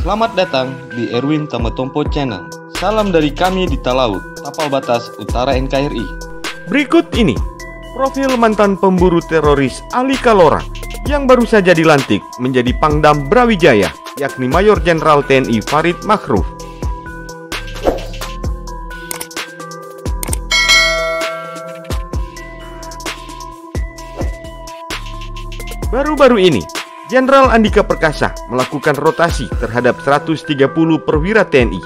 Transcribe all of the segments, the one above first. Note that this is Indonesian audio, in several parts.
Selamat datang di Erwin Tametompo Channel. Salam dari kami di Talaut, Tapal Batas Utara NKRI. Berikut ini profil mantan pemburu teroris Ali Kalora yang baru saja dilantik menjadi Pangdam Brawijaya, yakni Mayor Jenderal TNI Farid Makhruf. Baru-baru ini, Jenderal Andika Perkasa melakukan rotasi terhadap 130 perwira TNI.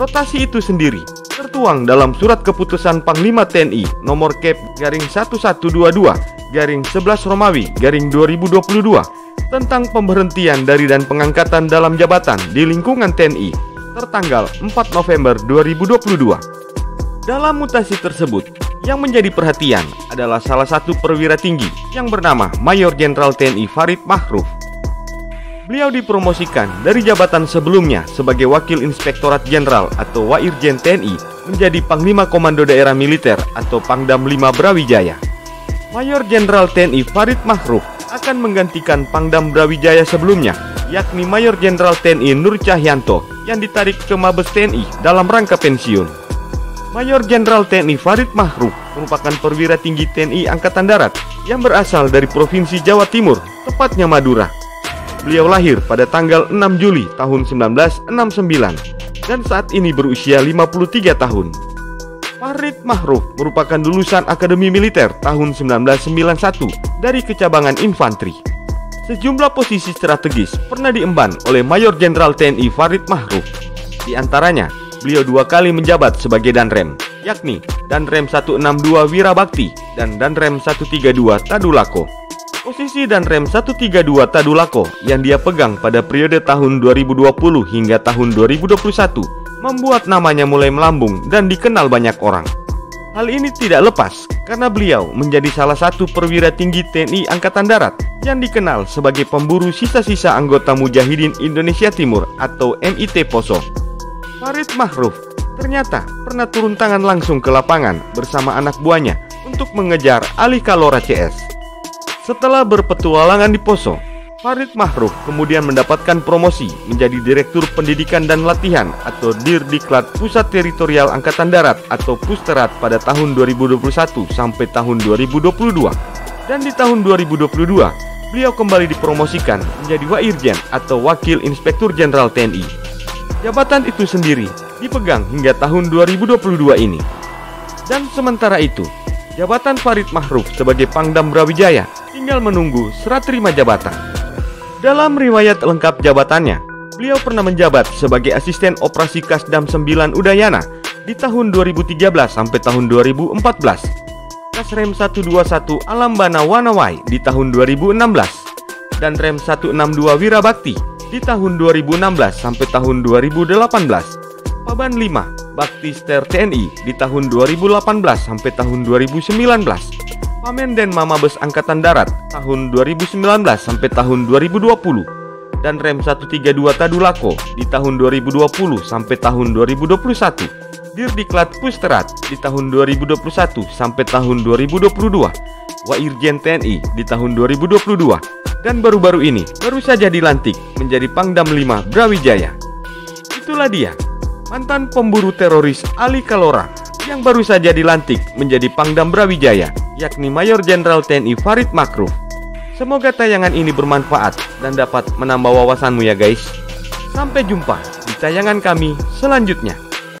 Rotasi itu sendiri tertuang dalam Surat Keputusan Panglima TNI nomor Kep/1122/11 Romawi/2022 tentang pemberhentian dari dan pengangkatan dalam jabatan di lingkungan TNI tertanggal 4 November 2022. Dalam mutasi tersebut, yang menjadi perhatian adalah salah satu perwira tinggi yang bernama Mayor Jenderal TNI Farid Makhruf. Beliau dipromosikan dari jabatan sebelumnya sebagai Wakil Inspektorat Jenderal atau Wairjen TNI menjadi Panglima Komando Daerah Militer atau Pangdam 5 Brawijaya. Mayor Jenderal TNI Farid Makhruf akan menggantikan Pangdam Brawijaya sebelumnya, yakni Mayor Jenderal TNI Nur Cahyanto yang ditarik ke Mabes TNI dalam rangka pensiun. Mayor Jenderal TNI Farid Makhruf merupakan perwira tinggi TNI Angkatan Darat yang berasal dari Provinsi Jawa Timur, tepatnya Madura. Beliau lahir pada tanggal 6 Juli tahun 1969 dan saat ini berusia 53 tahun. Farid Makhruf merupakan lulusan Akademi Militer tahun 1991 dari Kecabangan Infanteri. Sejumlah posisi strategis pernah diemban oleh Mayor Jenderal TNI Farid Makhruf. Di antaranya, beliau 2 kali menjabat sebagai Danrem, yakni Danrem 162 Wirabakti dan Danrem 132 Tadulako. Posisi Danrem 132 Tadulako yang dia pegang pada periode tahun 2020 hingga tahun 2021 membuat namanya mulai melambung dan dikenal banyak orang. Hal ini tidak lepas karena beliau menjadi salah satu perwira tinggi TNI Angkatan Darat yang dikenal sebagai pemburu sisa-sisa anggota Mujahidin Indonesia Timur atau MIT Poso. Farid Makhruf ternyata pernah turun tangan langsung ke lapangan bersama anak buahnya untuk mengejar Ali Kalora CS. Setelah berpetualangan di Poso, Farid Makhruf kemudian mendapatkan promosi menjadi Direktur Pendidikan dan Latihan atau Dirdiklat Pusat Teritorial Angkatan Darat atau Pusterat pada tahun 2021 sampai tahun 2022. Dan di tahun 2022, beliau kembali dipromosikan menjadi Wairjen atau Wakil Inspektur Jenderal TNI. Jabatan itu sendiri dipegang hingga tahun 2022 ini. Dan sementara itu, jabatan Farid Makhruf sebagai Pangdam Brawijaya tinggal menunggu serah terima jabatan. Dalam riwayat lengkap jabatannya, beliau pernah menjabat sebagai Asisten Operasi Kasdam 9 Udayana di tahun 2013 sampai tahun 2014, Kasrem 121 Alambana Wanawai di tahun 2016, dan Rem 162 Wirabakti di tahun 2016 sampai tahun 2018, Paban 5 Baktister TNI di tahun 2018 sampai tahun 2019, Pamenden Mabes Angkatan Darat tahun 2019 sampai tahun 2020, dan Rem 132 Tadulako di tahun 2020 sampai tahun 2021, Dirdiklat Pusterat di tahun 2021 sampai tahun 2022, Wairjen TNI di tahun 2022, dan baru-baru ini baru saja dilantik menjadi Pangdam 5 Brawijaya. Itulah dia, mantan pemburu teroris Ali Kalora yang baru saja dilantik menjadi Pangdam Brawijaya, yakni Mayor Jenderal TNI Farid Makhruf. Semoga tayangan ini bermanfaat dan dapat menambah wawasanmu ya guys. Sampai jumpa di tayangan kami selanjutnya.